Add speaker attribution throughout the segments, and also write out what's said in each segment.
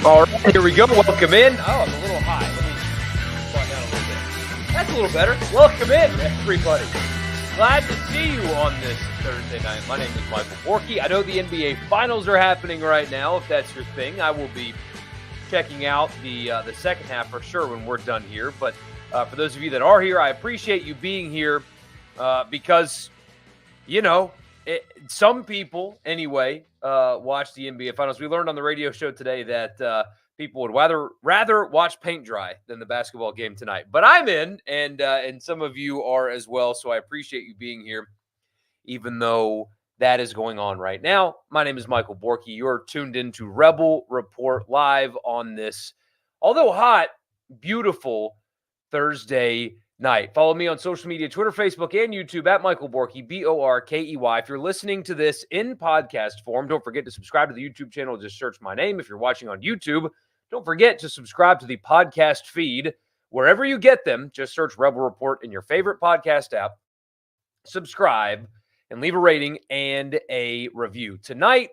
Speaker 1: All right, here we go. Welcome in. Oh, I'm a little high. Let me quiet down a little bit. That's a little better. Welcome in, everybody. Glad to see you on this Thursday night. My name is Michael Borky. I know the NBA Finals are happening right now. If that's your thing, I will be checking out the second half for sure when we're done here. But for those of you that are here, I appreciate you being here because, you know, some people, anyway, watch the NBA Finals. We learned on the radio show today that people would rather watch paint dry than the basketball game tonight. But I'm in, and some of you are as well, so I appreciate you being here, even though that is going on right now. My name is Michael Borky. You're tuned into Rebel Report live on this, although hot, beautiful Thursday night. Follow me on social media, Twitter, Facebook, and YouTube at Michael Borky, Borkey. If you're listening to this in podcast form, don't forget to subscribe to the YouTube channel. Just search my name. If you're watching on YouTube, don't forget to subscribe to the podcast feed. Wherever you get them, just search Rebel Report in your favorite podcast app. Subscribe and leave a rating and a review. Tonight,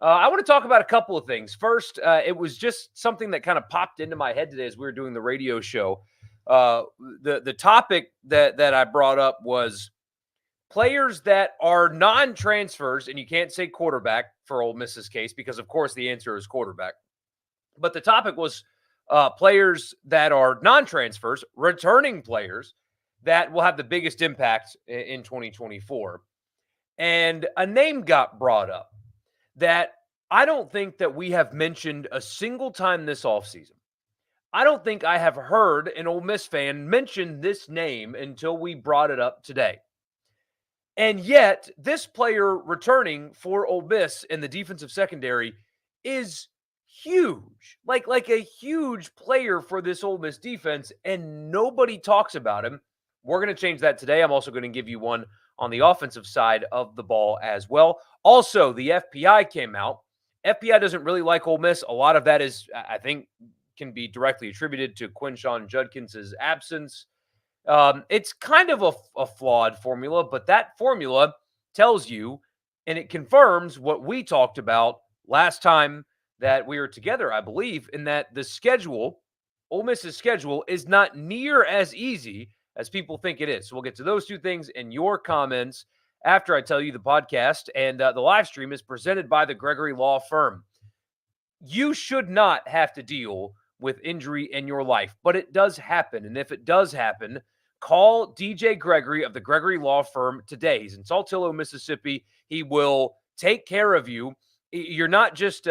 Speaker 1: I want to talk about a couple of things. First, it was just something that kind of popped into my head today as we were doing the radio show. The topic that I brought up was players that are non-transfers, and you can't say quarterback for Ole Miss's case because, of course, the answer is quarterback. But the topic was players that are non-transfers, returning players that will have the biggest impact in 2024. And a name got brought up that I don't think that we have mentioned a single time this offseason. I don't think I have heard an Ole Miss fan mention this name until we brought it up today. And yet, this player returning for Ole Miss in the defensive secondary is huge. Like a huge player for this Ole Miss defense, and nobody talks about him. We're going to change that today. I'm also going to give you one on the offensive side of the ball as well. Also, the FPI came out. FPI doesn't really like Ole Miss. A lot of that is, I think, can be directly attributed to Quinshon Judkins' absence. It's kind of a flawed formula, but that formula tells you, and it confirms what we talked about last time that we were together, I believe, in that the schedule, Ole Miss's schedule, is not near as easy as people think it is. So we'll get to those two things in your comments after I tell you the podcast. And the live stream is presented by the Gregory Law Firm. You should not have to deal with injury in your life, but it does happen. And if it does happen, call DJ Gregory of the Gregory Law Firm today. He's in Saltillo, Mississippi. He will take care of you. You're not just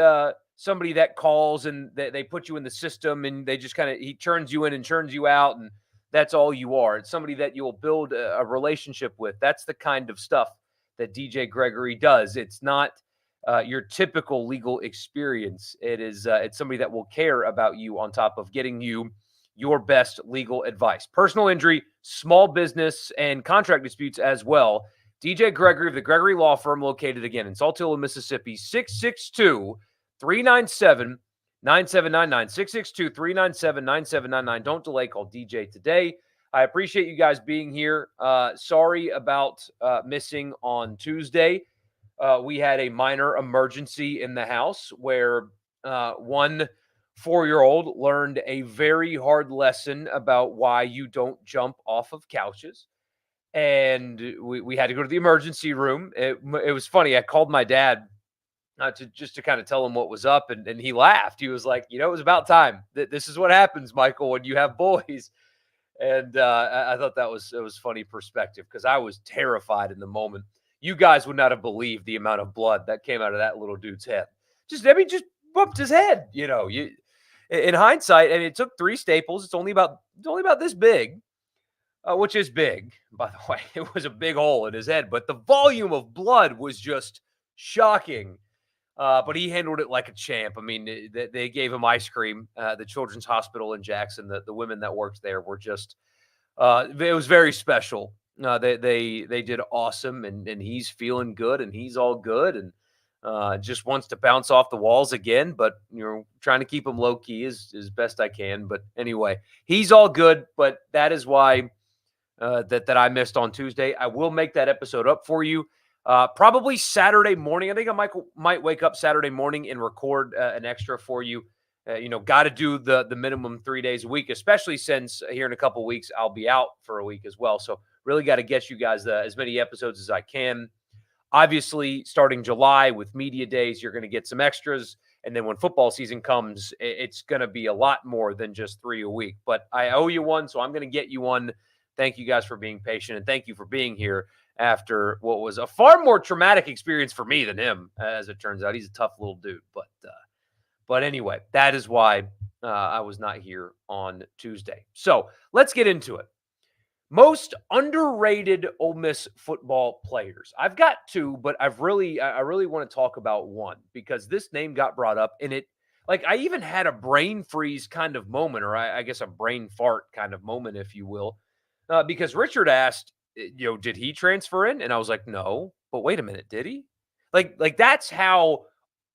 Speaker 1: somebody that calls and they put you in the system and they just he turns you in and turns you out, and that's all you are. It's somebody that you'll build a relationship with. That's the kind of stuff that DJ Gregory does. It's not your typical legal experience. It's somebody that will care about you on top of getting you your best legal advice. Personal injury, small business, and contract disputes as well. DJ Gregory of the Gregory Law Firm, located again in Saltillo, Mississippi, 662-397-9799. 662-397-9799. Don't delay. Call DJ today. I appreciate you guys being here. Sorry about missing on Tuesday. We had a minor emergency in the house where one 4-year-old learned a very hard lesson about why you don't jump off of couches. And we had to go to the emergency room. It was funny. I called my dad to kind of tell him what was up, and he laughed. He was like, it was about time. This is what happens, Michael, when you have boys. And I thought it was funny perspective because I was terrified in the moment. You guys would not have believed the amount of blood that came out of that little dude's head. Just bumped his head. In hindsight, and it took 3 staples. It's only about this big, which is big, by the way. It was a big hole in his head, but the volume of blood was just shocking. But he handled it like a champ. I mean, they gave him ice cream. The Children's Hospital in Jackson, the women that worked there were just, it was very special. They did awesome, and he's feeling good, and he's all good, and just wants to bounce off the walls again. But trying to keep him low key as best I can. But anyway, he's all good. But that is why that I missed on Tuesday. I will make that episode up for you. Probably Saturday morning. I think I might wake up Saturday morning and record an extra for you got to do the minimum 3 days a week, especially since here in a couple weeks I'll be out for a week as well. So really got to get you guys as many episodes as I can. Obviously, starting July with media days, you're going to get some extras. And then when football season comes, it's going to be a lot more than just 3 a week. But I owe you one, so I'm going to get you one. Thank you guys for being patient, and thank you for being here after what was a far more traumatic experience for me than him, as it turns out. He's a tough little dude. But anyway, that is why I was not here on Tuesday. So let's get into it. Most underrated Ole Miss football players. I've got two, but I really want to talk about one because this name got brought up and I even had a brain freeze kind of moment, or I guess a brain fart kind of moment, if you will, because Richard asked, did he transfer in? And I was like, no, but wait a minute, did he? Like that's how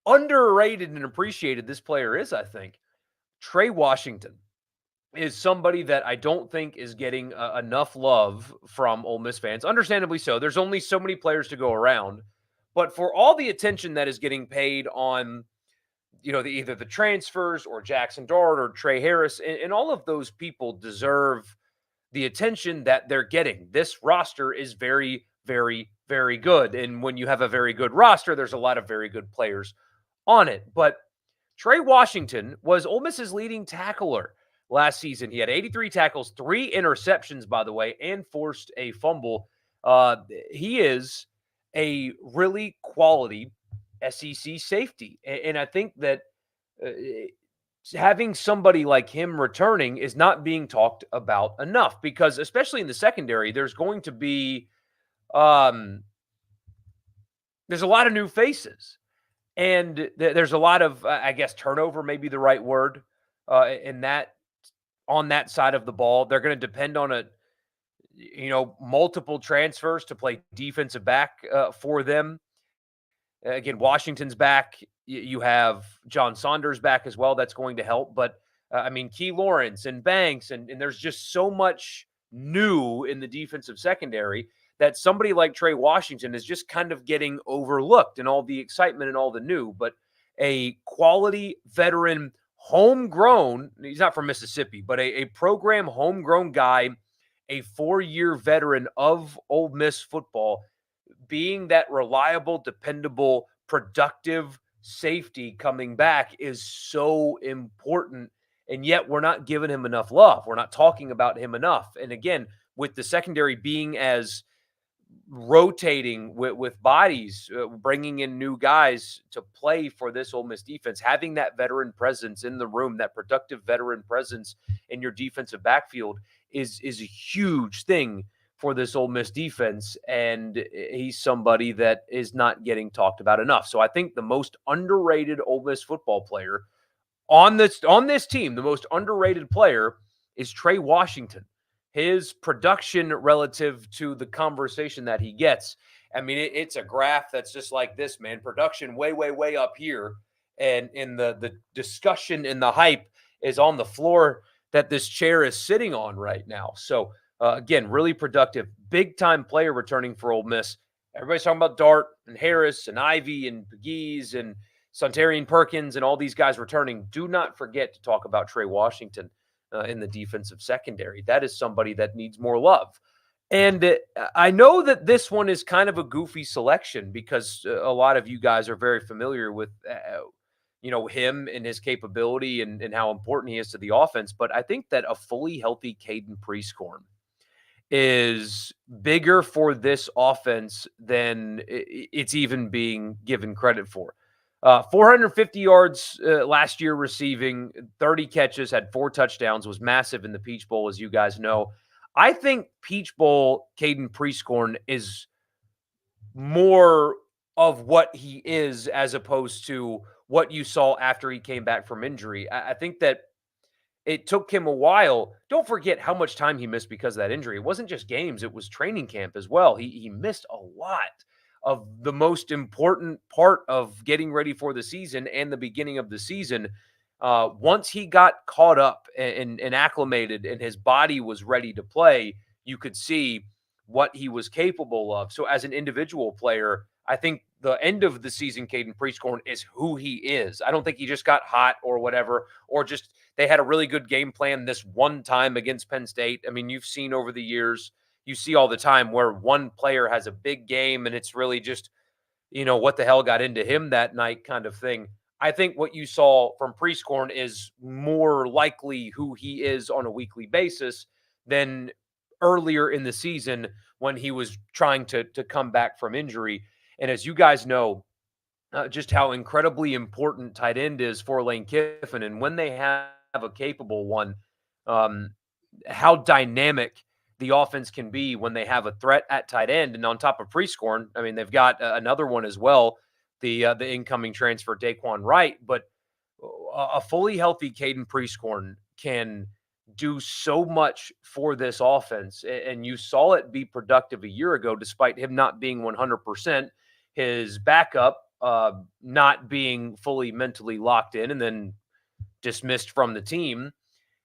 Speaker 1: underrated and appreciated this player is, I think. Trey Washington is somebody that I don't think is getting enough love from Ole Miss fans. Understandably so. There's only so many players to go around. But for all the attention that is getting paid on, either the transfers or Jackson Dart or Trey Harris, and all of those people deserve the attention that they're getting. This roster is very, very, very good. And when you have a very good roster, there's a lot of very good players on it. But Trey Washington was Ole Miss's leading tackler last season. He had 83 tackles, 3 interceptions, by the way, and forced a fumble. He is a really quality SEC safety. And I think that having somebody like him returning is not being talked about enough because, especially in the secondary, there's going to be there's a lot of new faces. And there's a lot of, I guess, turnover may be the right word in that on that side of the ball. They're going to depend on multiple transfers to play defensive back for them. Again, Washington's back. You have John Saunders back as well. That's going to help. But Key Lawrence and Banks, and there's just so much new in the defensive secondary that somebody like Trey Washington is just kind of getting overlooked in all the excitement and all the new, but a quality veteran, homegrown, he's not from Mississippi, but a program homegrown guy, a 4-year veteran of Ole Miss football, being that reliable, dependable, productive safety coming back is so important. And yet we're not giving him enough love. We're not talking about him enough. And again, with the secondary being as rotating with bodies, bringing in new guys to play for this Ole Miss defense, having that veteran presence in the room, that productive veteran presence in your defensive backfield is a huge thing for this Ole Miss defense. And he's somebody that is not getting talked about enough. So I think the most underrated Ole Miss football player on this team, the most underrated player is Trey Washington. His production relative to the conversation that he gets. It's a graph that's just like this, man. Production way, way, way up here. And in the discussion and the hype is on the floor that this chair is sitting on right now. So, again, really productive. Big-time player returning for Ole Miss. Everybody's talking about Dart and Harris and Ivy and Pegues and Sontarian Perkins and all these guys returning. Do not forget to talk about Trey Washington in the defensive secondary. That is somebody that needs more love. And I know that this one is kind of a goofy selection because a lot of you guys are very familiar with, him and his capability and how important he is to the offense. But I think that a fully healthy Caden Prieskorn is bigger for this offense than it's even being given credit for. 450 yards last year receiving, 30 catches, had 4 touchdowns, was massive in the Peach Bowl, as you guys know. I think Peach Bowl Caden Prieskorn is more of what he is as opposed to what you saw after he came back from injury. I think that it took him a while. Don't forget how much time he missed because of that injury. It wasn't just games, it was training camp as well. He missed a lot of the most important part of getting ready for the season and the beginning of the season. Once he got caught up and acclimated and his body was ready to play, you could see what he was capable of. So as an individual player, I think the end of the season, Caden Prieskorn is who he is. I don't think he just got hot or whatever, or just they had a really good game plan this one time against Penn State. I mean, you've seen over the years, you see all the time where one player has a big game and it's really just, what the hell got into him that night kind of thing. I think what you saw from Prieskorn is more likely who he is on a weekly basis than earlier in the season when he was trying to come back from injury. And as you guys know, just how incredibly important tight end is for Lane Kiffin. And when they have a capable one, um, how dynamic the offense can be when they have a threat at tight end. And on top of Prieskorn, I mean, they've got another one as well, the incoming transfer Daquan Wright. But a fully healthy Caden Prieskorn can do so much for this offense. And you saw it be productive a year ago, despite him not being 100%. His backup not being fully mentally locked in and then dismissed from the team.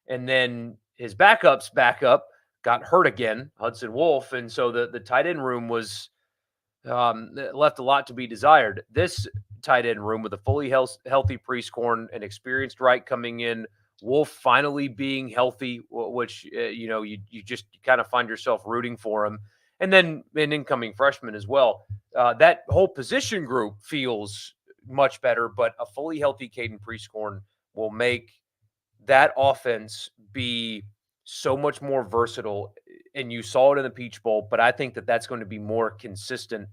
Speaker 1: And then his backup's backup got hurt again, Hudson Wolf. And so the tight end room was left a lot to be desired. This tight end room with a fully healthy Prieskorn, an experienced Wright coming in, Wolf finally being healthy, which, you just kind of find yourself rooting for him. And then an incoming freshman as well. That whole position group feels much better, but a fully healthy Caden Prieskorn will make that offense be so much more versatile. And you saw it in the Peach Bowl, but I think that that's going to be more consistent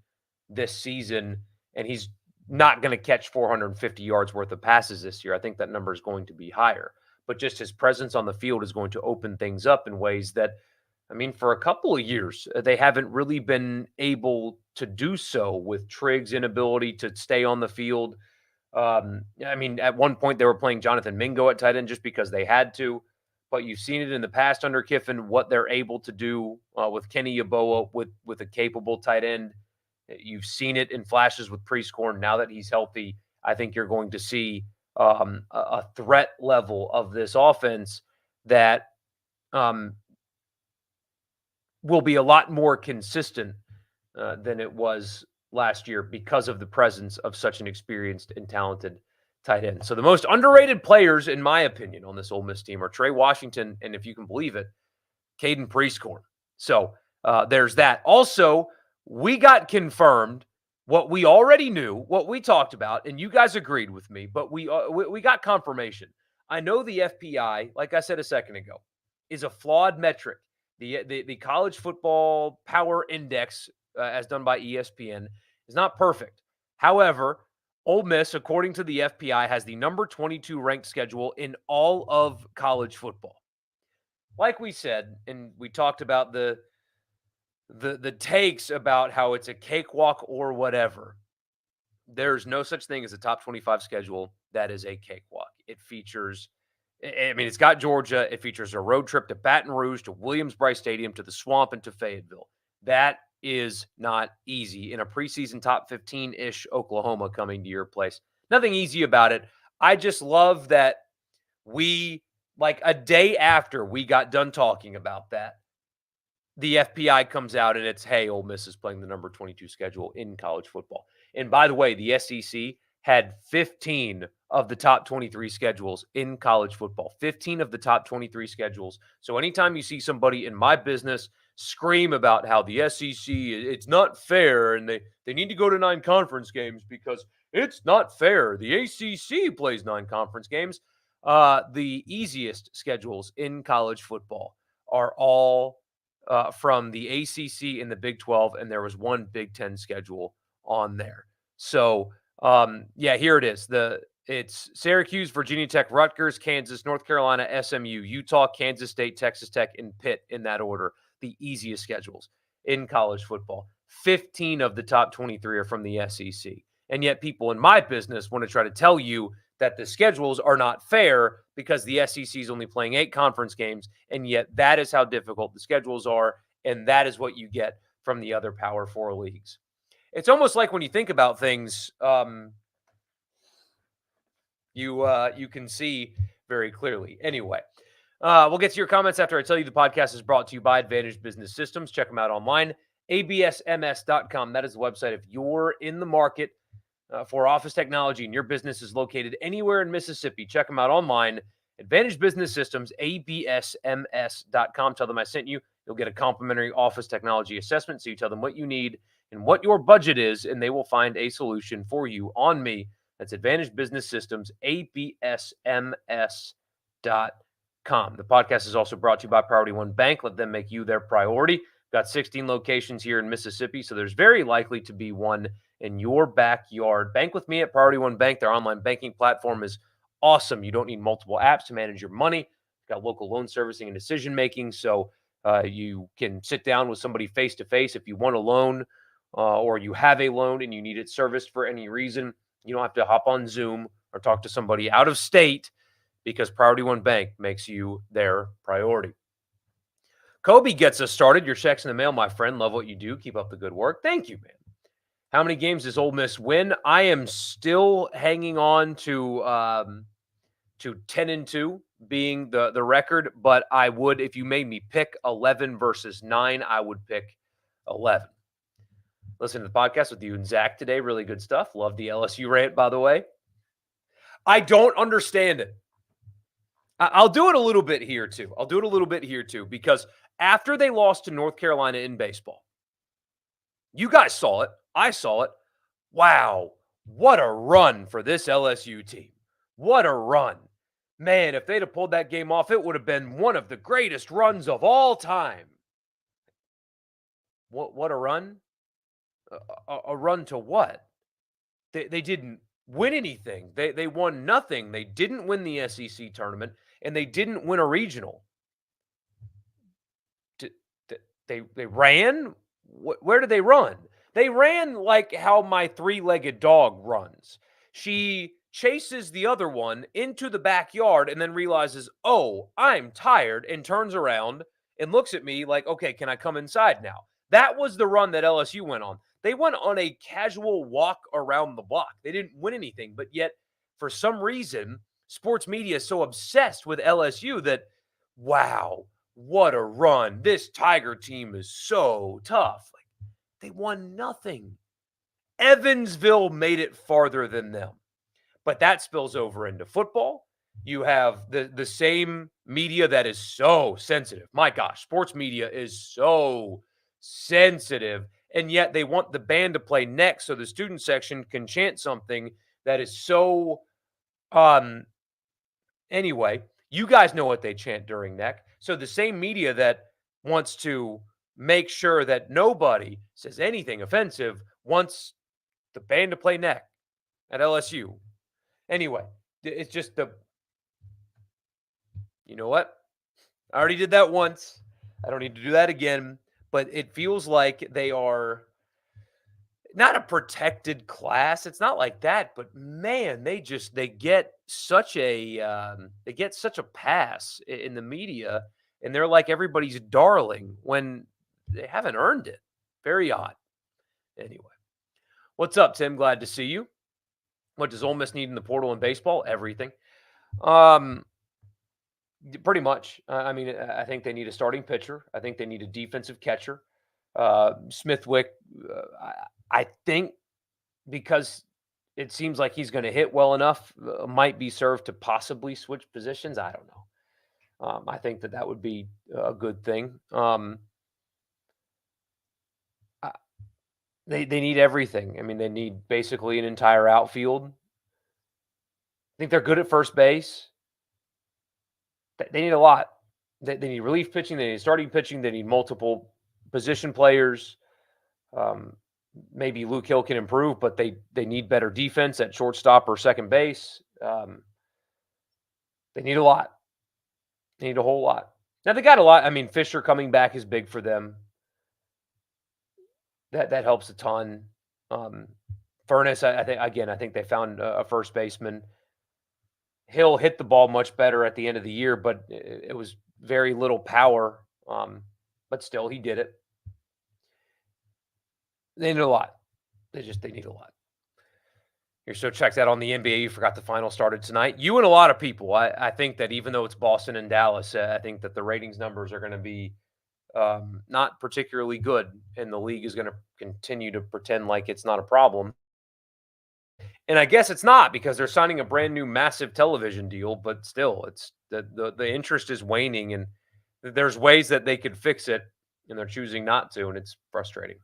Speaker 1: this season. And he's not going to catch 450 yards worth of passes this year. I think that number is going to be higher. But just his presence on the field is going to open things up in ways that, I mean, for a couple of years, they haven't really been able to do so with Triggs' inability to stay on the field. I mean, at one point they were playing Jonathan Mingo at tight end just because they had to, but you've seen it in the past under Kiffin, what they're able to do with Kenny Yeboah with a capable tight end. You've seen it in flashes with Prieskorn. Now that he's healthy, I think you're going to see a threat level of this offense that will be a lot more consistent than it was last year because of the presence of such an experienced and talented tight end. So the most underrated players, in my opinion, on this Ole Miss team are Trey Washington, and if you can believe it, Caden Prieskorn. So there's that. Also, we got confirmed what we already knew, what we talked about, and you guys agreed with me, but we got confirmation. I know the FPI, like I said a second ago, is a flawed metric. The college football power index, as done by ESPN, is not perfect. However, Ole Miss, according to the FPI, has the number 22 ranked schedule in all of college football. Like we said, and we talked about the takes about how it's a cakewalk or whatever. There's no such thing as a top 25 schedule that is a cakewalk. It features, I mean, it's got Georgia. It features a road trip to Baton Rouge, to Williams-Brice Stadium, to the Swamp, and to Fayetteville. That is not easy in a preseason top 15-ish Oklahoma coming to your place. Nothing easy about it. I just love that we, like a day after we got done talking about that, the FPI comes out and it's, hey, Ole Miss is playing the number 22 schedule in college football. And by the way, the SEC had 15 of the top 23 schedules in college football. 15 of the top 23 schedules. So anytime you see somebody in my business scream about how the SEC, it's not fair, and they need to go to 9 conference games because it's not fair. The ACC plays 9 conference games. The easiest schedules in college football are all from the ACC and the Big 12, and there was one Big 10 schedule on there. So, here it is. It's Syracuse, Virginia Tech, Rutgers, Kansas, North Carolina, SMU, Utah, Kansas State, Texas Tech, and Pitt in that order. The easiest schedules in college football. 15 of the top 23 are from the SEC. And yet people in my business want to try to tell you that the schedules are not fair because the SEC is only playing 8 conference games, and yet that is how difficult the schedules are, and that is what you get from the other Power 4 leagues. It's almost like when you think about things, you can see very clearly. Anyway, we'll get to your comments after I tell you the podcast is brought to you by Advantage Business Systems. Check them out online absms.com. That is the website. If you're in the market for office technology and your business is located anywhere in Mississippi, check them out online. Advantage Business Systems, absms.com. Tell them I sent you. You'll get a complimentary office technology assessment. So you tell them what you need and what your budget is, and they will find a solution for you on me. That's Advantage Business Systems, absms.com. The podcast is also brought to you by Priority One Bank. Let them make you their priority. Got 16 locations here in Mississippi, so there's very likely to be one in your backyard. Bank with me at Priority One Bank. Their online banking platform is awesome. You don't need multiple apps to manage your money. Got local loan servicing and decision making, so you can sit down with somebody face to face if you want a loan or you have a loan and you need it serviced for any reason. You don't have to hop on Zoom or talk to somebody out of state because Priority One Bank makes you their priority. Kobe gets us started. Your check's in the mail, my friend. Love what you do. Keep up the good work. Thank you, man. How many games does Ole Miss win? I am still hanging on to 10-2 being the record, but I would, if you made me pick 11 versus 9, I would pick 11. Listen to the podcast with you and Zach today. Really good stuff. Love the LSU rant, by the way. I don't understand it. I'll do it a little bit here, too. Because after they lost to North Carolina in baseball, you guys saw it. I saw it. Wow, what a run for this LSU team. What a run. Man, if they'd have pulled that game off, it would have been one of the greatest runs of all time. What a run? A run to what? They didn't win anything. They won nothing. They didn't win the SEC tournament, and they didn't win a regional. They ran? Where did they run? They ran like how my three-legged dog runs. She chases the other one into the backyard and then realizes, oh, I'm tired, and turns around and looks at me like, okay, can I come inside now? That was the run that LSU went on. They went on a casual walk around the block. They didn't win anything, but yet for some reason, sports media is so obsessed with LSU that, wow, what a run. This Tiger team is so tough. Like, they won nothing. Evansville made it farther than them. But that spills over into football. You have the same media that is so sensitive. My gosh, sports media is so sensitive. And yet they want the band to play next so the student section can chant something that is so anyway, you guys know what they chant during neck. So the same media that wants to make sure that nobody says anything offensive wants the band to play neck at LSU. Anyway, it's just you know what? I already did that once. I don't need to do that again. But it feels like they are not a protected class. It's not like that. But man, they get such a pass in the media, and they're like everybody's darling when they haven't earned it. Very odd. Anyway, what's up, Tim? Glad to see you. What does Ole Miss need in the portal in baseball? Everything. Pretty much. I mean, I think they need a starting pitcher. I think they need a defensive catcher. Smithwick, I think because it seems like he's going to hit well enough, might be served to possibly switch positions. I don't know. I think that would be a good thing. They need everything. I mean, they need basically an entire outfield. I think they're good at first base. They need a lot. They need relief pitching. They need starting pitching. They need multiple position players. Maybe Luke Hill can improve, but they need better defense at shortstop or second base. They need a lot. They need a whole lot. Now, they got a lot. I mean, Fisher coming back is big for them. That helps a ton. Furness, I think they found a first baseman. Hill hit the ball much better at the end of the year, but it was very little power. But still, he did it. They need a lot. They need a lot. You're so checked out on the NBA, you forgot the final started tonight. You and a lot of people. I think that even though it's Boston and Dallas, I think that the ratings numbers are going to be Not particularly good, and the league is going to continue to pretend like it's not a problem. And I guess it's not because they're signing a brand new massive television deal, but still, it's the interest is waning, and there's ways that they could fix it, and they're choosing not to, and it's frustrating.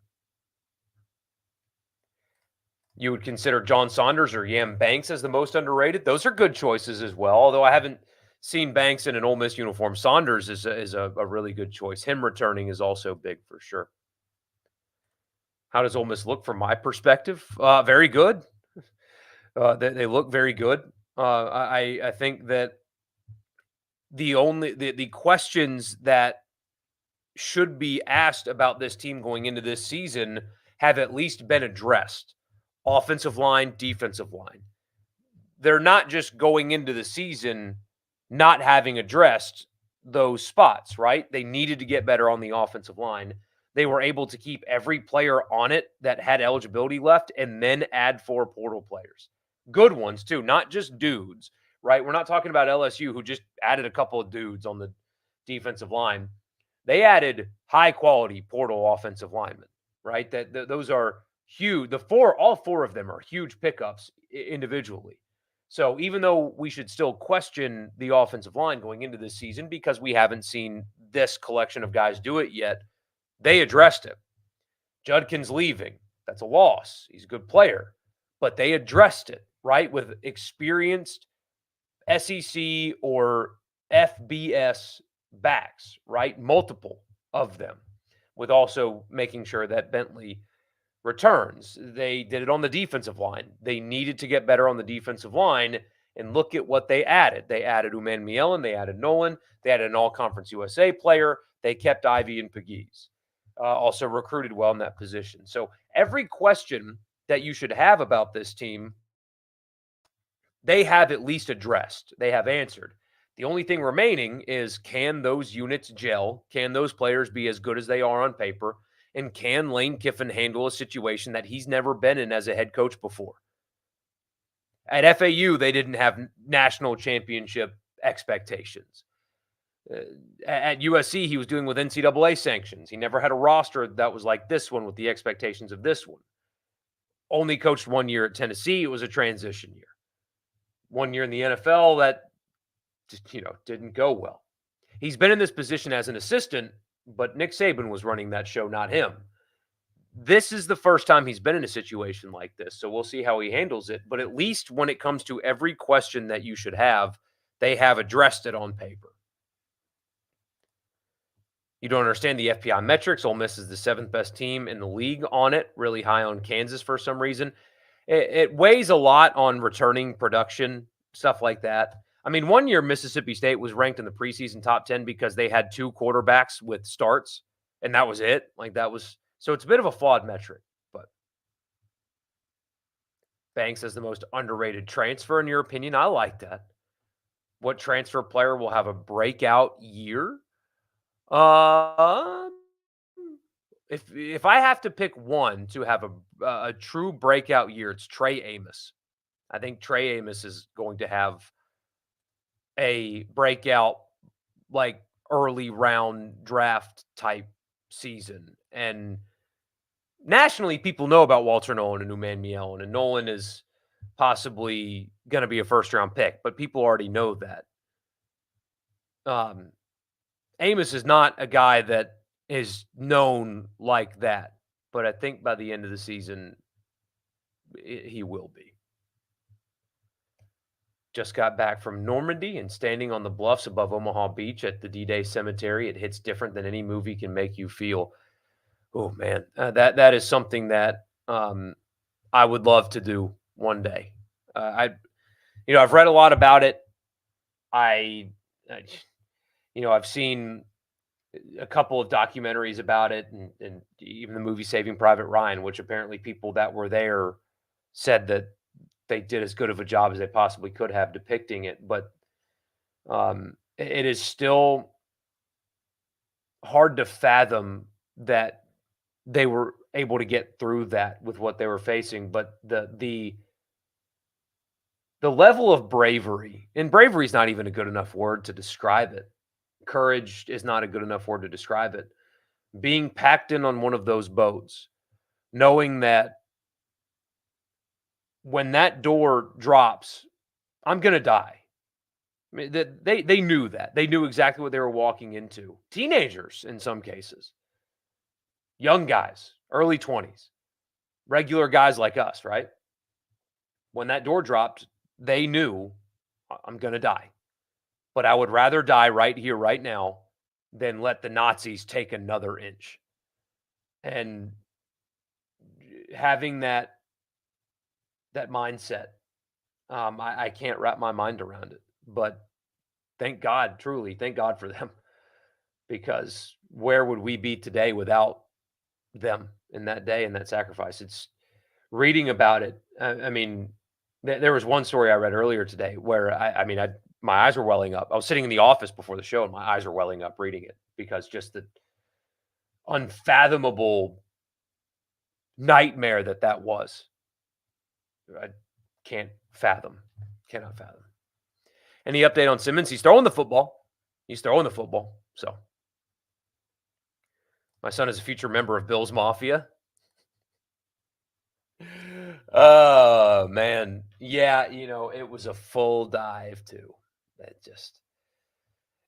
Speaker 1: You would consider John Saunders or Yam Banks as the most underrated. Those are good choices as well. Although I haven't seen Banks in an Ole Miss uniform, Saunders is a really good choice. Him returning is also big for sure. How does Ole Miss look from my perspective? Very good. They look very good. I think that the questions that should be asked about this team going into this season have at least been addressed. Offensive line, defensive line. They're not just going into the season not having addressed those spots, right? They needed to get better on the offensive line. They were able to keep every player on it that had eligibility left and then add 4 portal players. Good ones, too, not just dudes, right? We're not talking about LSU, who just added a couple of dudes on the defensive line. They added high quality portal offensive linemen, right? Those are huge. All 4 of them are huge pickups individually. So even though we should still question the offensive line going into this season because we haven't seen this collection of guys do it yet, they addressed it. Judkin's leaving. That's a loss. He's a good player. But they addressed it, right? With experienced SEC or FBS backs, right? Multiple of them, with also making sure that Bentley returns. They did it on the defensive line. They needed to get better on the defensive line, and look at what they added. They added Uman Mielen, they added Nolan, they added an All-Conference USA player, they kept Ivy and Pegues. Also recruited well in that position. So every question that you should have about this team, they have at least addressed. They have answered. The only thing remaining is, can those units gel? Can those players be as good as they are on paper? And can Lane Kiffin handle a situation that he's never been in as a head coach before? At FAU, they didn't have national championship expectations. At USC, he was doing with NCAA sanctions. He never had a roster that was like this one with the expectations of this one. Only coached 1 year at Tennessee. It was a transition year. 1 year in the NFL, that didn't go well. He's been in this position as an assistant, but Nick Saban was running that show, not him. This is the first time he's been in a situation like this, so we'll see how he handles it. But at least when it comes to every question that you should have, they have addressed it on paper. You don't understand the FPI metrics. Ole Miss is the 7th best team in the league on it, really high on Kansas for some reason. It weighs a lot on returning production, stuff like that. I mean, 1 year Mississippi State was ranked in the preseason top 10 because they had 2 quarterbacks with starts, and that was it. So it's a bit of a flawed metric, but Banks is the most underrated transfer in your opinion. I like that. What transfer player will have a breakout year? If I have to pick one to have a true breakout year, it's Trey Amos. I think Trey Amos is going to have a breakout, like early round draft type season. And nationally, people know about Walter Nolan and Uman Mielen, and Nolan is possibly going to be a first round pick, but people already know that. Amos is not a guy that is known like that, but I think by the end of the season, he will be. Just got back from Normandy and standing on the bluffs above Omaha Beach at the D-Day Cemetery. It hits different than any movie can make you feel. Oh man, that is something that I would love to do one day. I've read a lot about it. I've seen a couple of documentaries about it, and even the movie Saving Private Ryan, which apparently people that were there said that they did as good of a job as they possibly could have depicting it. But it is still hard to fathom that they were able to get through that with what they were facing. But the level of bravery, and bravery is not even a good enough word to describe it. Courage is not a good enough word to describe it. being packed in on one of those boats, knowing that when that door drops, I'm gonna die. I mean, that they knew that. They knew exactly what they were walking into. Teenagers in some cases, young guys, early 20s, regular guys like us, right? When that door dropped, they knew I'm gonna die. But I would rather die right here, right now, than let the Nazis take another inch. And having that mindset, I can't wrap my mind around it. But thank God, truly, thank God for them, because where would we be today without them in that day and that sacrifice? It's reading about it. I mean, there was one story I read earlier today where I mean, my eyes were welling up. I was sitting in the office before the show, and my eyes were welling up reading it because just the unfathomable nightmare that was. I can't fathom, cannot fathom. Any update on Simmons? He's throwing the football. He's throwing the football. So my son is a future member of Bill's Mafia. Oh man, yeah. It was a full dive too. That just,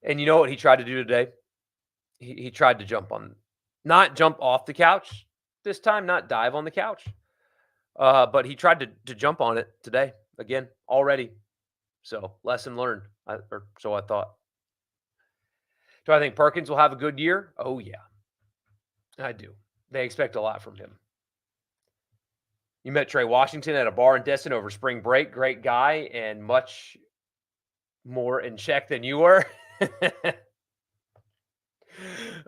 Speaker 1: and you know what he tried to do today? He tried to not jump off the couch this time, not dive on the couch. But he tried to jump on it today again already. So lesson learned, or so I thought. Do I think Perkins will have a good year? Oh yeah, I do. They expect a lot from him. You met Trey Washington at a bar in Destin over spring break. Great guy and much more in check than you were.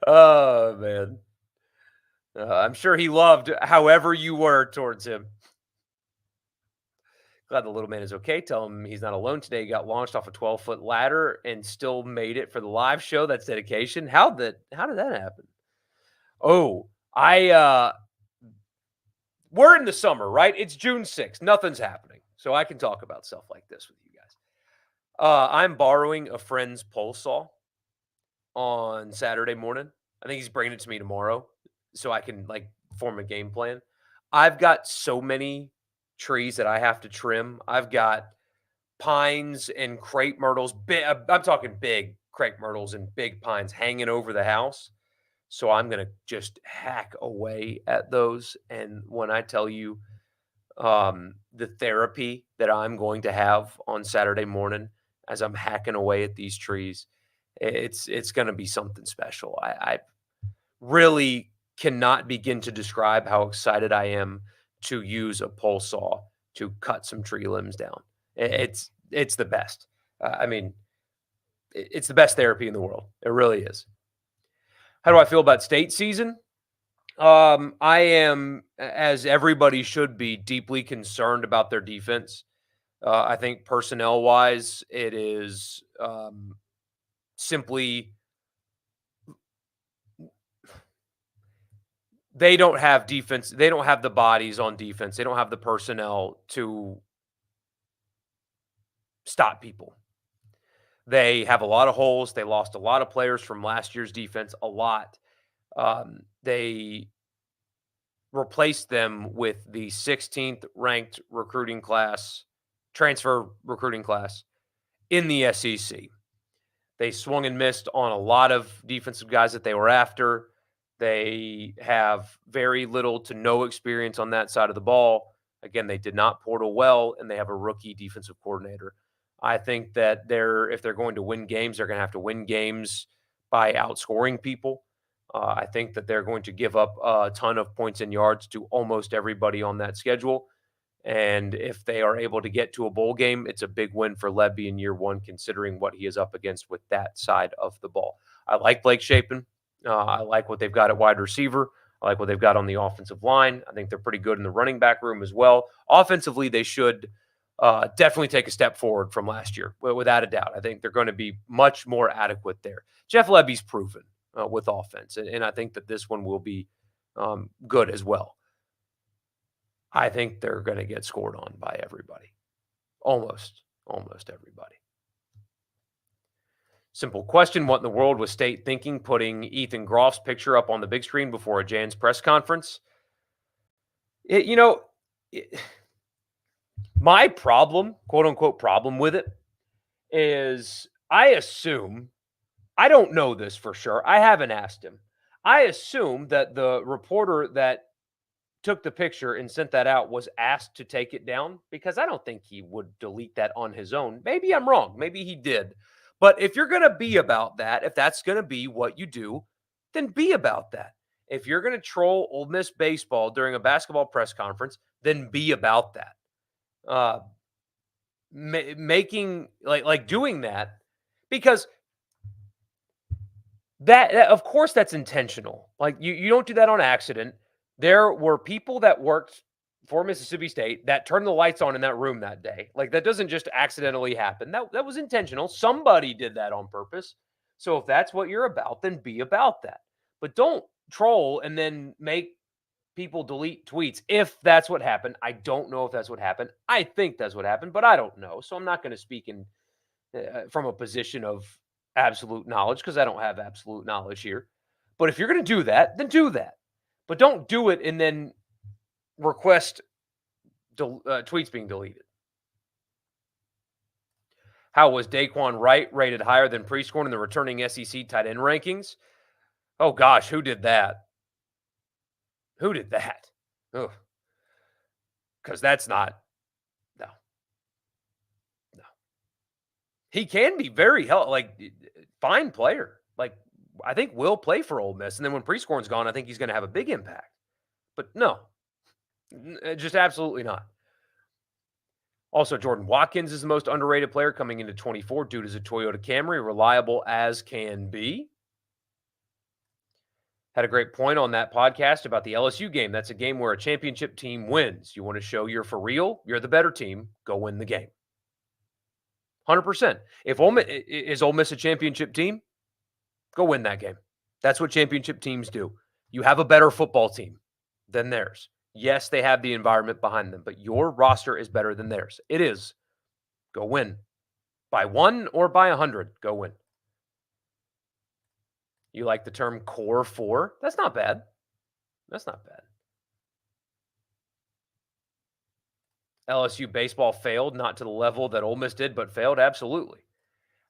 Speaker 1: Oh man, I'm sure he loved however you were towards him. Glad the little man is okay. Tell him he's not alone today. He got launched off a 12-foot ladder and still made it for the live show. That's dedication. How did that happen? Oh, we're in the summer, right? It's June 6th. Nothing's happening. So I can talk about stuff like this with you guys. I'm borrowing a friend's pole saw on Saturday morning. I think he's bringing it to me tomorrow so I can form a game plan. I've got so many trees that I have to trim. I've got pines and crepe myrtles. I'm talking big crepe myrtles and big pines hanging over the house. So I'm gonna just hack away at those. And when I tell you the therapy that I'm going to have on Saturday morning as I'm hacking away at these trees, it's gonna be something special. I really cannot begin to describe how excited I am to use a pole saw to cut some tree limbs down. It's the best. I mean, it's the best therapy in the world. It really is. How do I feel about state season? I am, as everybody should be, deeply concerned about their defense. I think personnel wise, it is simply they don't have defense. They don't have the bodies on defense. They don't have the personnel to stop people. They have a lot of holes. They lost a lot of players from last year's defense, a lot. They replaced them with the 16th ranked transfer recruiting class in the SEC. They swung and missed on a lot of defensive guys that they were after. They have very little to no experience on that side of the ball. Again, they did not portal well, and they have a rookie defensive coordinator. I think that if they're going to win games, they're going to have to win games by outscoring people. I think that they're going to give up a ton of points and yards to almost everybody on that schedule. And if they are able to get to a bowl game, it's a big win for Lebby in year one, considering what he is up against with that side of the ball. I like Blake Shapen. I like what they've got at wide receiver. I like what they've got on the offensive line. I think they're pretty good in the running back room as well. Offensively, they should definitely take a step forward from last year, without a doubt. I think they're going to be much more adequate there. Jeff Lebby's proven with offense, and I think that this one will be good as well. I think they're going to get scored on by everybody, almost everybody. Simple question: what in the world was State thinking putting Ethan Groff's picture up on the big screen before a Jan's press conference? It, you know, it, my problem, quote unquote, problem with it is I assume, I don't know this for sure. I haven't asked him. I assume that the reporter that took the picture and sent that out was asked to take it down because I don't think he would delete that on his own. Maybe I'm wrong. Maybe he did. But if you're going to be about that, if that's going to be what you do, then be about that. If you're going to troll Ole Miss baseball during a basketball press conference, then be about that. Uh, making like doing that because that of course that's intentional. Like you don't do that on accident. There were people that worked for Mississippi State that turned the lights on in that room that day. Like that doesn't just accidentally happen. That was intentional. Somebody did that on purpose. So if that's what you're about, then be about that. But don't troll and then make people delete tweets if that's what happened. I don't know if that's what happened. I think that's what happened, but I don't know. So I'm not going to speak in from a position of absolute knowledge because I don't have absolute knowledge here. But if you're going to do that, then do that. But don't do it and then request tweets being deleted. How was Daquan Wright rated higher than Prescorn in the returning SEC tight end rankings? Oh gosh, who did that? Who did that? Because that's not, no. He can be very fine player. Like I think will play for Ole Miss, and then when Prescorn's gone, I think he's going to have a big impact. But no, just absolutely not. Also, Jordan Watkins is the most underrated player coming into 24 due to his Toyota Camry, reliable as can be. Had a great point on that podcast about the LSU game. That's a game where a championship team wins. You want to show you're for real, you're the better team, go win the game. 100%. If Ole Miss a championship team, go win that game. That's what championship teams do. You have a better football team than theirs. Yes, they have the environment behind them, but your roster is better than theirs. It is. Go win. By 1 or by 100, go win. You like the term core 4? That's not bad. That's not bad. LSU baseball failed, not to the level that Ole Miss did, but failed absolutely.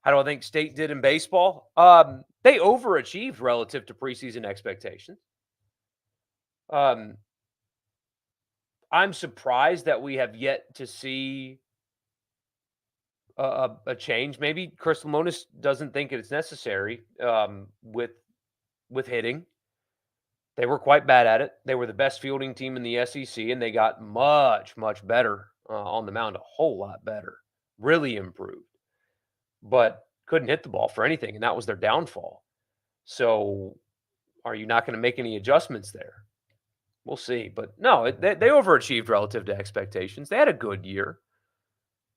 Speaker 1: How do I think State did in baseball? They overachieved relative to preseason expectations. I'm surprised that we have yet to see a change. Maybe Chris Lemonis doesn't think it's necessary with hitting. They were quite bad at it. They were the best fielding team in the SEC, and they got much, much better on the mound, a whole lot better, really improved, but couldn't hit the ball for anything, and that was their downfall. So are you not going to make any adjustments there? We'll see. But no, they overachieved relative to expectations. They had a good year.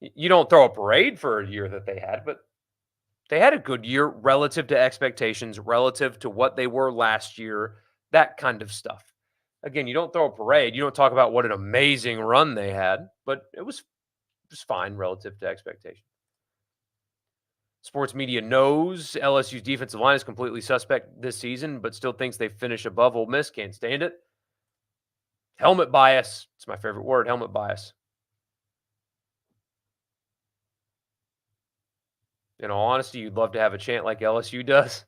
Speaker 1: You don't throw a parade for a year that they had, but they had a good year relative to expectations, relative to what they were last year, that kind of stuff. Again, you don't throw a parade. You don't talk about what an amazing run they had, but it was fine relative to expectations. Sports media knows LSU's defensive line is completely suspect this season, but still thinks they finish above Ole Miss. Can't stand it. Helmet bias. It's my favorite word, helmet bias. In all honesty, you'd love to have a chant like LSU does.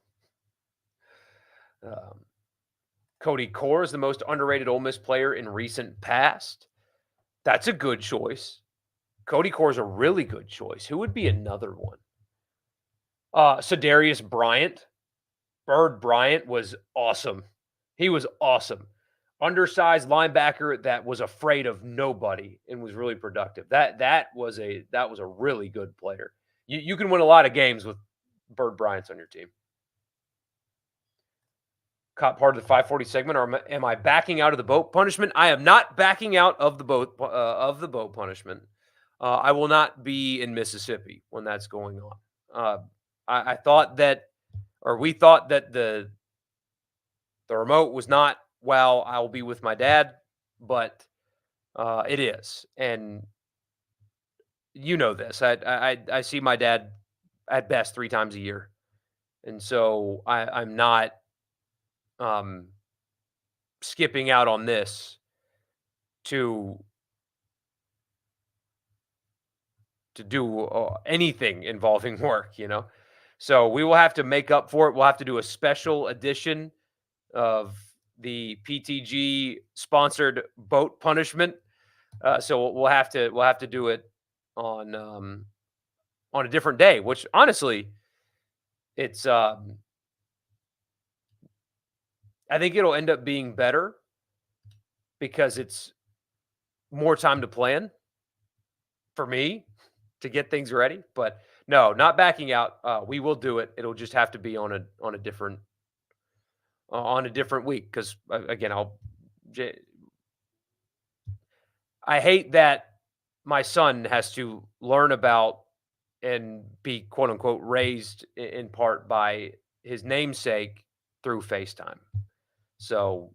Speaker 1: Cody Core is the most underrated Ole Miss player in recent past. That's a good choice. Cody Core is a really good choice. Who would be another one? Sedarius Bryant. Bird Bryant was awesome. He was awesome. Undersized linebacker that was afraid of nobody and was really productive. That was a really good player. You can win a lot of games with Bird Bryant's on your team. Caught part of the 540 segment, or am I backing out of the boat punishment? I am not backing out of the boat punishment. I will not be in Mississippi when that's going on. I thought that, or we thought that the remote was not while I will be with my dad, but it is, and you know this. I see my dad at best 3 times a year. And so I'm not um, skipping out on this to do anything involving work. So we will have to make up for it. We'll have to do a special edition of the PTG sponsored boat punishment. So we'll have to do it on a different day. Which honestly, it's I think it'll end up being better because it's more time to plan for me to get things ready. But no, not backing out. We will do it. It'll just have to be on a different week because again, I hate that my son has to learn about and be quote unquote raised in part by his namesake through FaceTime. So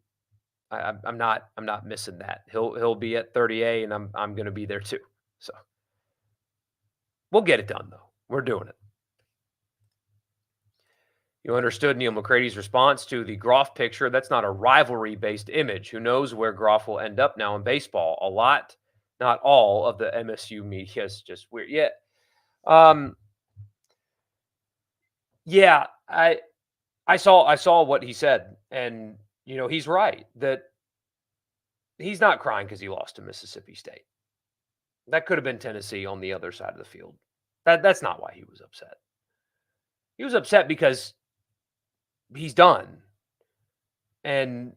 Speaker 1: I'm not missing that. He'll be at 30A and I'm going to be there too. So we'll get it done though. We're doing it. You understood Neil McCready's response to the Groff picture. That's not a rivalry based image. Who knows where Groff will end up now in baseball? A lot, not all of the MSU media is just weird. Yeah. Um, yeah, I saw what he said, and he's right that he's not crying because he lost to Mississippi State. That could have been Tennessee on the other side of the field. That's not why he was upset. He was upset because he's done. And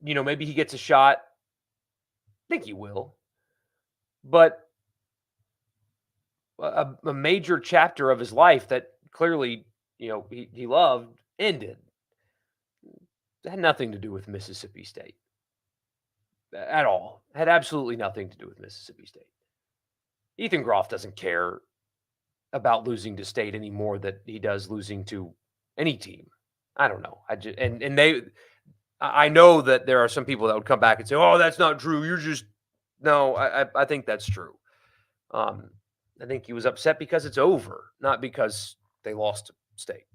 Speaker 1: maybe he gets a shot. I think he will. But a major chapter of his life that clearly, he loved ended. It had nothing to do with Mississippi State at all. It had absolutely nothing to do with Mississippi State. Ethan Groff doesn't care about losing to State any more than he does losing to any team. I don't know. I know that there are some people that would come back and say, "Oh, that's not true. You're just." No, I think that's true. I think he was upset because it's over, not because they lost to State.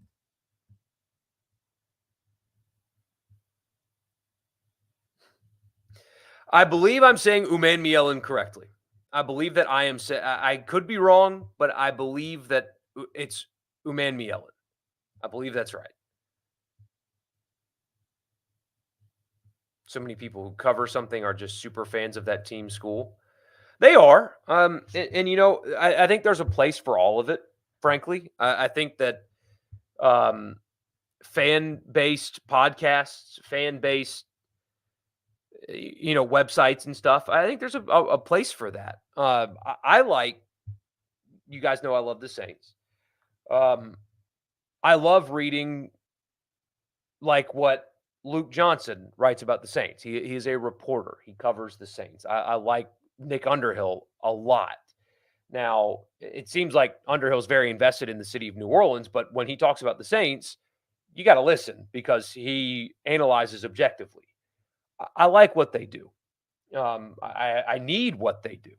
Speaker 1: I believe I'm saying Uman Miel incorrectly. I believe that I am. I could be wrong, but I believe that it's Uman Mielen. I believe that's right. So many people who cover something are just super fans of that team school. They are. I think there's a place for all of it, frankly. I think that fan based podcasts, fan based, websites and stuff, I think there's a place for that. I like, you guys know I love the Saints. I love reading like what Luke Johnson writes about the Saints. He is a reporter. He covers the Saints. I like Nick Underhill a lot. Now, it seems like Underhill's very invested in the city of New Orleans, but when he talks about the Saints, you got to listen because he analyzes objectively. I like what they do. I need what they do.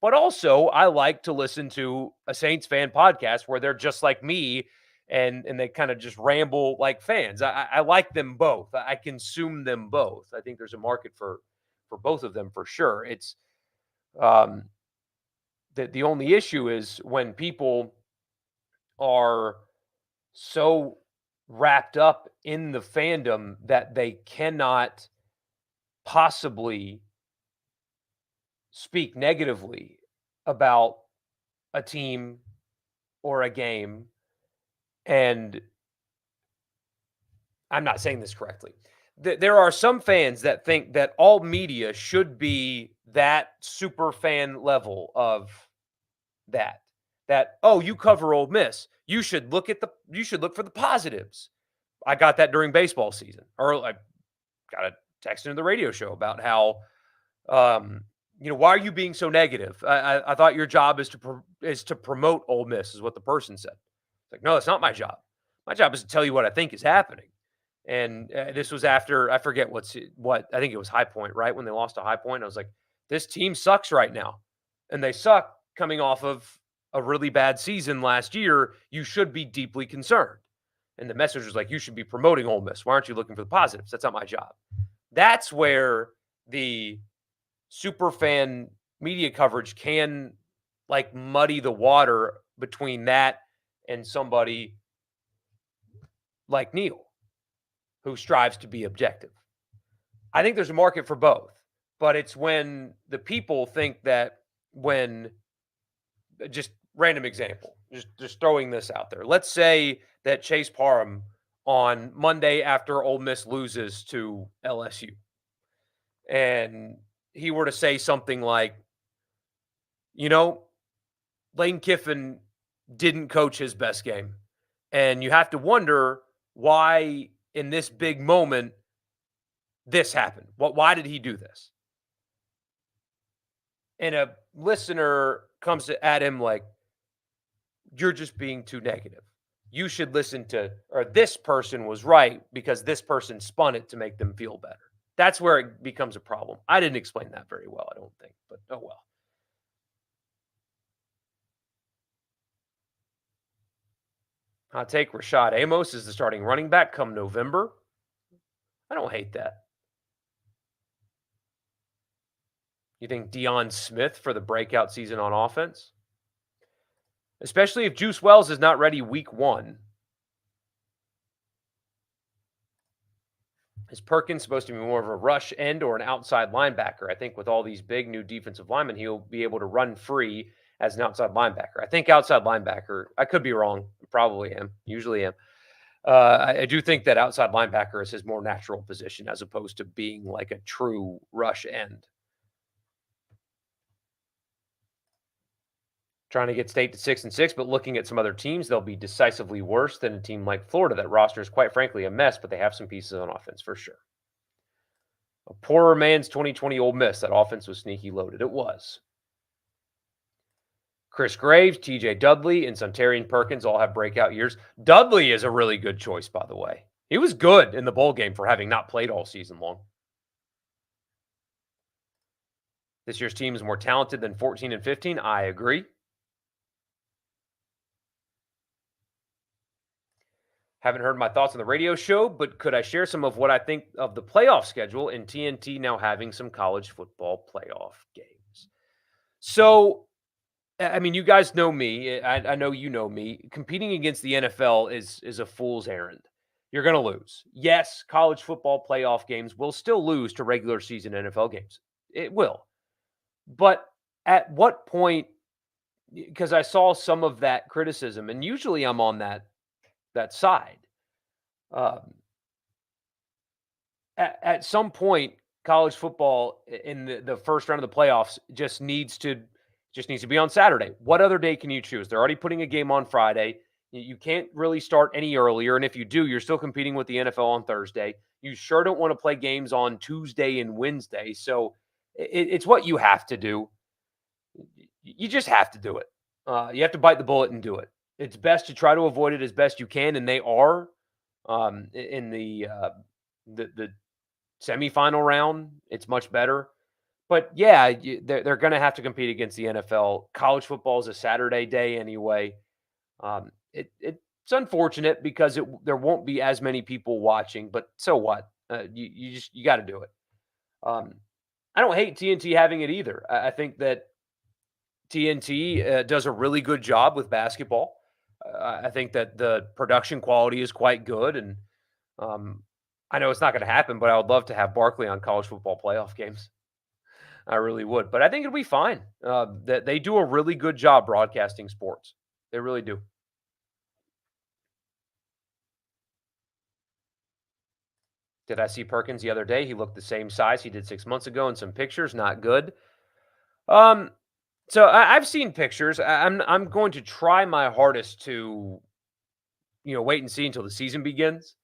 Speaker 1: But also, I like to listen to a Saints fan podcast where they're just like me and they kind of just ramble like fans. I like them both. I consume them both. I think there's a market for both of them for sure. It's the only issue is when people are so wrapped up in the fandom that they cannot possibly speak negatively about a team or a game. And I'm not saying this correctly. There are some fans that think that all media should be that super fan level of that, oh, you cover Ole Miss. You should look for the positives. I got that during baseball season. Or I got a text into the radio show about how why are you being so negative? I thought your job is to promote Ole Miss, is what the person said. It's like, no, it's not my job. My job is to tell you what I think is happening. And this was after, I forget what I think it was High Point, right? When they lost to High Point, I was like, this team sucks right now. And they suck coming off of a really bad season last year. You should be deeply concerned. And the message was like, you should be promoting Ole Miss. Why aren't you looking for the positives? That's not my job. That's where the super fan media coverage can like muddy the water between that and somebody like Neil, who strives to be objective. I think there's a market for both, but it's when the people think that when just random example, just throwing this out there. Let's say that Chase Parham on Monday after Ole Miss loses to LSU, and he were to say something like, you know, Lane Kiffin didn't coach his best game. And you have to wonder why in this big moment this happened. Why did he do this? And a listener comes at him like, you're just being too negative. You should listen to, or this person was right because this person spun it to make them feel better. That's where it becomes a problem. I didn't explain that very well, I don't think, but oh well. Hot take, Rashad Amos is the starting running back come November. I don't hate that. You think Deion Smith for the breakout season on offense? Especially if Juice Wells is not ready week 1. Is Perkins supposed to be more of a rush end or an outside linebacker? I think with all these big new defensive linemen, he'll be able to run free as an outside linebacker. I think outside linebacker, I could be wrong. Probably am. Usually am. I do think that outside linebacker is his more natural position as opposed to being like a true rush end. Trying to get State to 6-6, but looking at some other teams, they'll be decisively worse than a team like Florida. That roster is quite frankly a mess, but they have some pieces on offense for sure. A poorer man's 2020 Ole Miss. That offense was sneaky loaded. It was. Chris Graves, TJ Dudley, and Suntarian Perkins all have breakout years. Dudley is a really good choice, by the way. He was good in the bowl game for having not played all season long. This year's team is more talented than 14 and 15. I agree. Haven't heard my thoughts on the radio show, but could I share some of what I think of the playoff schedule and TNT now having some college football playoff games? So, I mean, you guys know me. I know you know me. Competing against the NFL is a fool's errand. You're going to lose. Yes, college football playoff games will still lose to regular season NFL games. It will. But at what point, because I saw some of that criticism, and usually I'm on that side. At some point, college football in the first round of the playoffs just needs to be on Saturday. What other day can you choose? They're already putting a game on Friday. You can't really start any earlier, and if you do, you're still competing with the NFL on Thursday. You sure don't want to play games on Tuesday and Wednesday, so it's what you have to do. You just have to do it. You have to bite the bullet and do it. It's best to try to avoid it as best you can, and they are in the semifinal round. It's much better, but yeah, they're going to have to compete against the NFL. College football is a Saturday day anyway. It's unfortunate because there won't be as many people watching, but so what? You got to do it. I don't hate TNT having it either. I think that TNT does a really good job with basketball. I think that the production quality is quite good, and I know it's not going to happen, but I would love to have Barkley on college football playoff games. I really would, but I think it'll be fine. That they do a really good job broadcasting sports. They really do. Did I see Perkins the other day? He looked the same size he did 6 months ago in some pictures. Not good. So I've seen pictures. I'm going to try my hardest to, wait and see until the season begins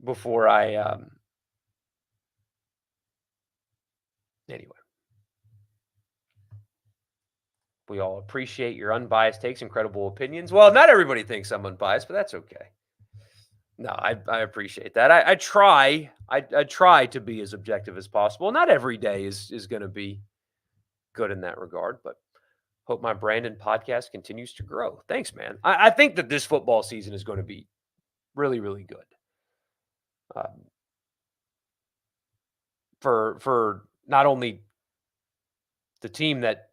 Speaker 1: before I. Anyway, we all appreciate your unbiased takes, incredible opinions. Well, not everybody thinks I'm unbiased, but that's okay. No, I appreciate that. I try. I try to be as objective as possible. Not every day is going to be good in that regard, but hope my brand and podcast continues to grow. Thanks, man. I think that this football season is going to be Really, really good. Um, for not only the team that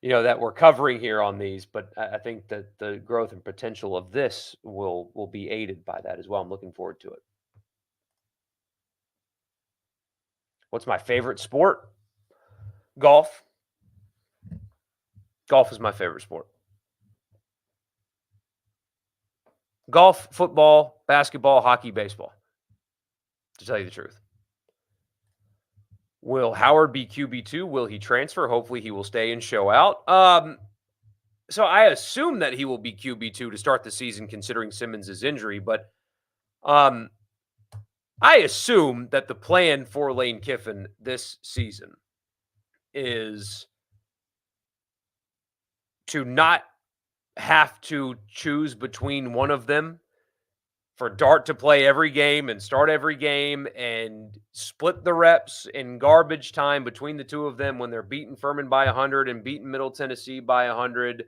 Speaker 1: that we're covering here on these, but I think that the growth and potential of this will be aided by that as well. I'm looking forward to it. What's my favorite sport? Golf. Golf is my favorite sport. Golf, football, basketball, hockey, baseball. To tell you the truth. Will Howard be QB2? Will he transfer? Hopefully, he will stay and show out. So I assume that he will be QB2 to start the season, considering Simmons' injury. But um, I assume that the plan for Lane Kiffin this season is to not have to choose between one of them, for Dart to play every game and start every game and split the reps in garbage time between the two of them when they're beating Furman by 100 and beating Middle Tennessee by 100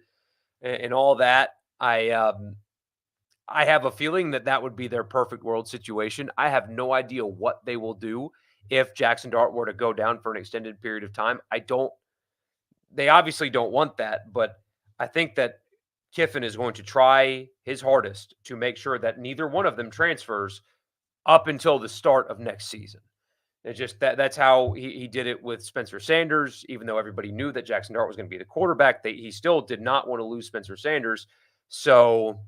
Speaker 1: and all that. I have a feeling that that would be their perfect world situation. I have no idea what they will do if Jackson Dart were to go down for an extended period of time. They obviously don't want that, but I think that Kiffin is going to try his hardest to make sure that neither one of them transfers up until the start of next season. It's just that's how he did it with Spencer Sanders, even though everybody knew that Jackson Dart was going to be the quarterback. He still did not want to lose Spencer Sanders. So,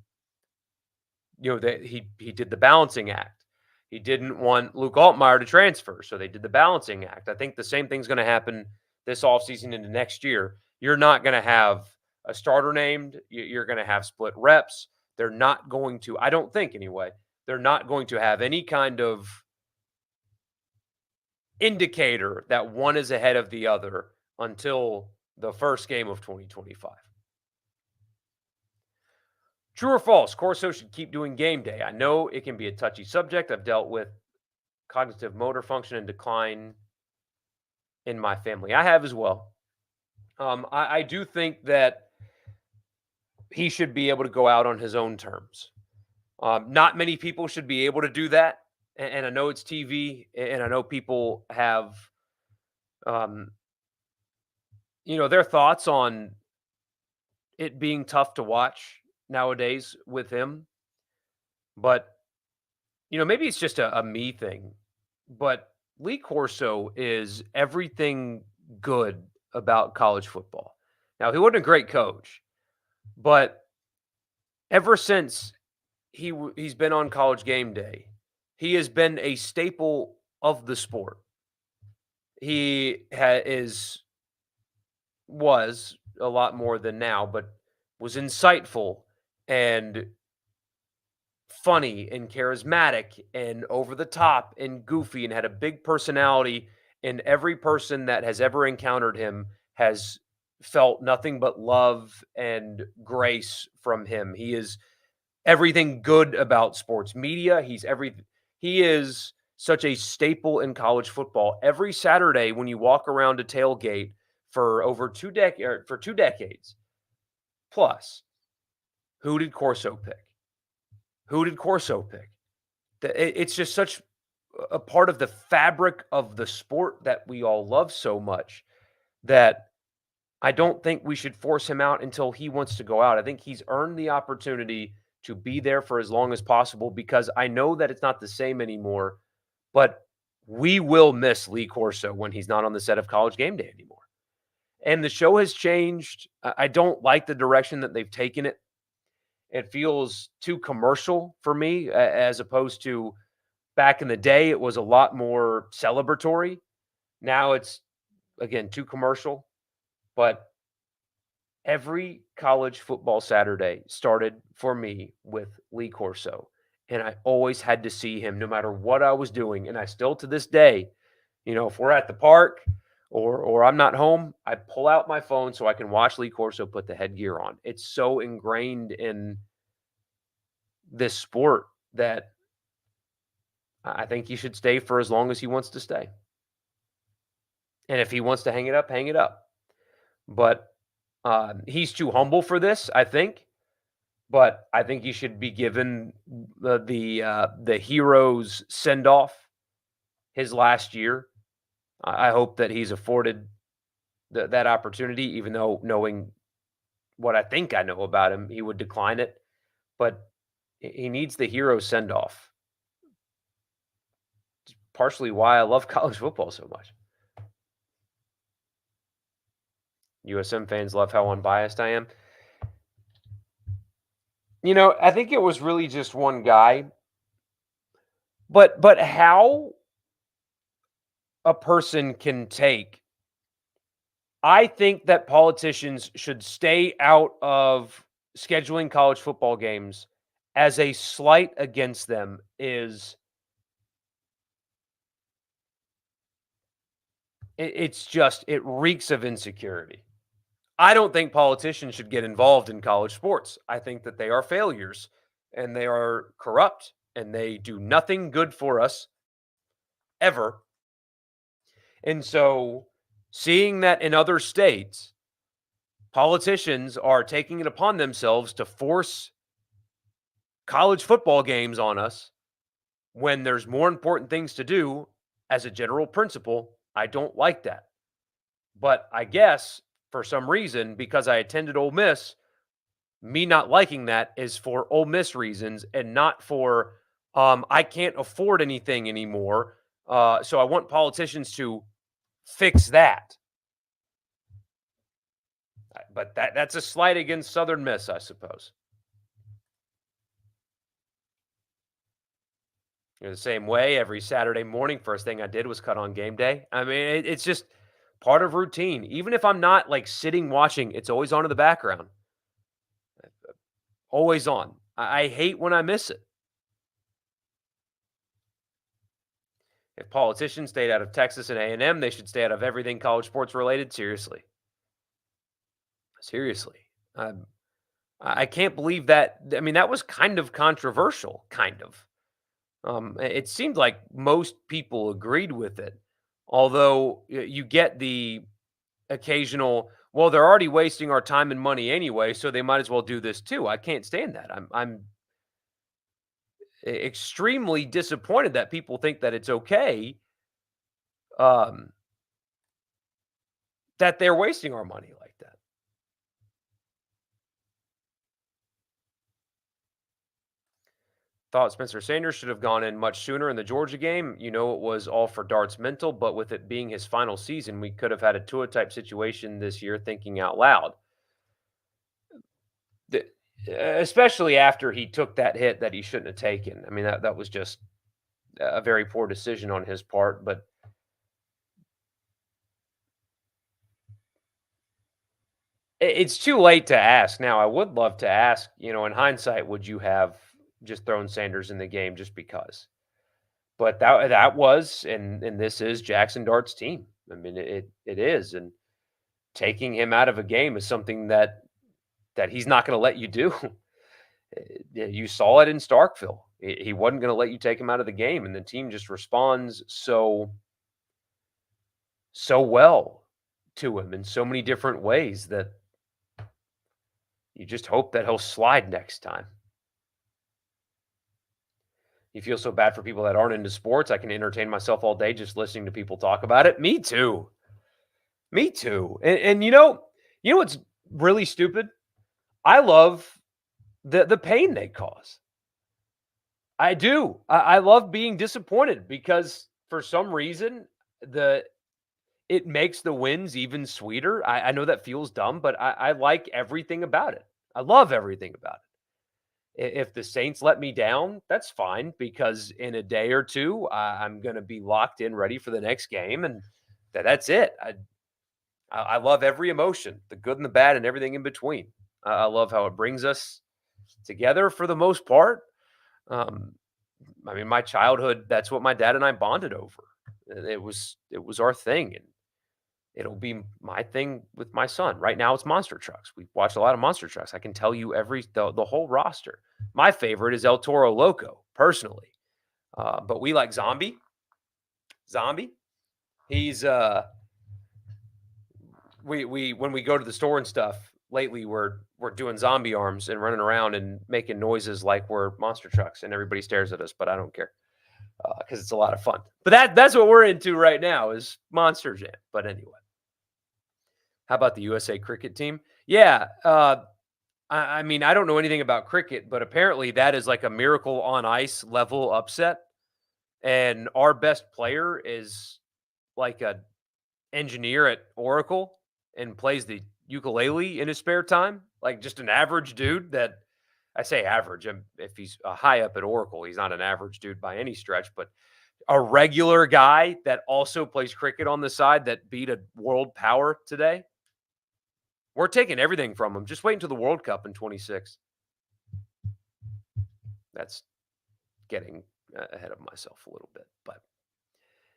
Speaker 1: that he did the balancing act. He didn't want Luke Altmaier to transfer, so they did the balancing act. I think the same thing's going to happen this offseason into next year. You're not going to have a starter named. You're going to have split reps. They're not going to, I don't think anyway, they're not going to have any kind of indicator that one is ahead of the other until the first game of 2025. True or false? Corso should keep doing game day. I know it can be a touchy subject. I've dealt with cognitive motor function and decline in my family. I have as well. I do think that he should be able to go out on his own terms. Not many people should be able to do that. And I know it's TV, and I know people have, their thoughts on it being tough to watch nowadays with him. But, maybe it's just a me thing. But Lee Corso is everything good about college football. Now, he wasn't a great coach, but ever since he's been on College Game Day, he has been a staple of the sport. He was a lot more than now, but was insightful and funny and charismatic and over the top and goofy and had a big personality, and every person that has ever encountered him has felt nothing but love and grace from him. He is everything good about sports media. He is such a staple in college football. Every Saturday when you walk around a tailgate for over 2 decades plus, who did Corso pick? Who did Corso pick? It's just such a part of the fabric of the sport that we all love so much that I don't think we should force him out until he wants to go out. I think he's earned the opportunity to be there for as long as possible, because I know that it's not the same anymore, but we will miss Lee Corso when he's not on the set of College Game Day anymore. And the show has changed. I don't like the direction that they've taken it. It feels too commercial for me, as opposed to back in the day, it was a lot more celebratory. Now it's, again, too commercial. But every college football Saturday started for me with Lee Corso, and I always had to see him no matter what I was doing. And I still, to this day, if we're at the park or I'm not home, I pull out my phone so I can watch Lee Corso put the headgear on. It's so ingrained in this sport that I think he should stay for as long as he wants to stay. And if he wants to hang it up, hang it up. But he's too humble for this, I think. but I think he should be given the hero's send off his last year. I hope that he's afforded that opportunity, even though knowing what I think I know about him, he would decline it. But he needs the hero send off. Partially why I love college football so much. USM fans love how unbiased I am. I think it was really just one guy, but how a person can take. I think that politicians should stay out of scheduling college football games as a slight against them is it's just it reeks of insecurity. I don't think politicians should get involved in college sports. I think that they are failures and they are corrupt and they do nothing good for us ever. And so seeing that in other states, politicians are taking it upon themselves to force college football games on us when there's more important things to do as a general principle, I don't like that. But I guess for some reason, because I attended Ole Miss, me not liking that is for Ole Miss reasons and not for I can't afford anything anymore. So I want politicians to fix that. But that's a slight against Southern Miss, I suppose. The same way every Saturday morning, first thing I did was cut on game day. I mean, it's just part of routine. Even if I'm not like sitting watching, it's always on in the background. Always on. I hate when I miss it. If politicians stayed out of Texas and A&M, they should stay out of everything college sports related. Seriously. Seriously. I can't believe that. I mean, that was kind of controversial, kind of. It seemed like most people agreed with it. Although you get the occasional, well, they're already wasting our time and money anyway, so they might as well do this too. I can't stand that. I'm extremely disappointed that people think that it's okay um, that they're wasting our money like that. Thought Spencer Sanders should have gone in much sooner in the Georgia game. It was all for Dart's mental, but with it being his final season, we could have had a Tua type situation this year, thinking out loud. The, especially after he took that hit that he shouldn't have taken. I mean, that was just a very poor decision on his part, but it's too late to ask now. I would love to ask, in hindsight, would you have just thrown Sanders in the game just because? But that was and this is Jackson Dart's team. I mean, it is, and taking him out of a game is something that he's not going to let you do. You saw it in Starkville. He wasn't going to let you take him out of the game, and the team just responds so well to him in so many different ways that you just hope that he'll slide next time. You feel so bad for people that aren't into sports. I can entertain myself all day just listening to people talk about it. Me too. Me too. And what's really stupid? I love the pain they cause. I do. I love being disappointed because for some reason it makes the wins even sweeter. I know that feels dumb, but I like everything about it. I love everything about it. If the Saints let me down, that's fine because in a day or two, I'm going to be locked in, ready for the next game, and that's it. I love every emotion, the good and the bad, and everything in between. I love how it brings us together for the most part. I mean, my childhood, that's what my dad and I bonded over. It was our thing, and it'll be my thing with my son. Right now, it's monster trucks. We watch a lot of monster trucks. I can tell you the whole roster. My favorite is El Toro Loco, personally, but we like Zombie. Zombie, he's we when we go to the store and stuff, lately we're doing zombie arms and running around and making noises like we're monster trucks, and everybody stares at us, but I don't care because it's a lot of fun. But that's what we're into right now is Monster Jam. But anyway, how about the USA cricket team? Yeah, I mean, I don't know anything about cricket, but apparently that is like a miracle on ice level upset. And our best player is like a engineer at Oracle and plays the ukulele in his spare time. Like just an average dude that I say average. If he's high up at Oracle, he's not an average dude by any stretch, but a regular guy that also plays cricket on the side that beat a world power today. We're taking everything from him. Just wait until the World Cup in 26. That's getting ahead of myself a little bit. But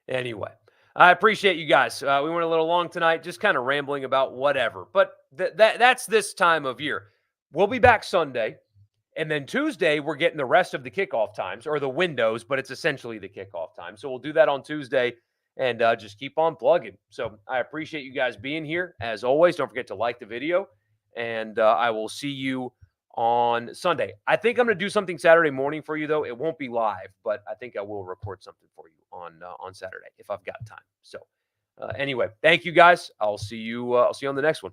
Speaker 1: anyway, I appreciate you guys. We went a little long tonight, just kind of rambling about whatever. But that's this time of year. We'll be back Sunday. And then Tuesday, we're getting the rest of the kickoff times or the windows, but it's essentially the kickoff time. So we'll do that on Tuesday and just keep on plugging. So I appreciate you guys being here. As always, don't forget to like the video. And I will see you on Sunday. I think I'm going to do something Saturday morning for you, though. It won't be live, but I think I will record something for you on Saturday if I've got time. So anyway, thank you guys. I'll see you on the next one.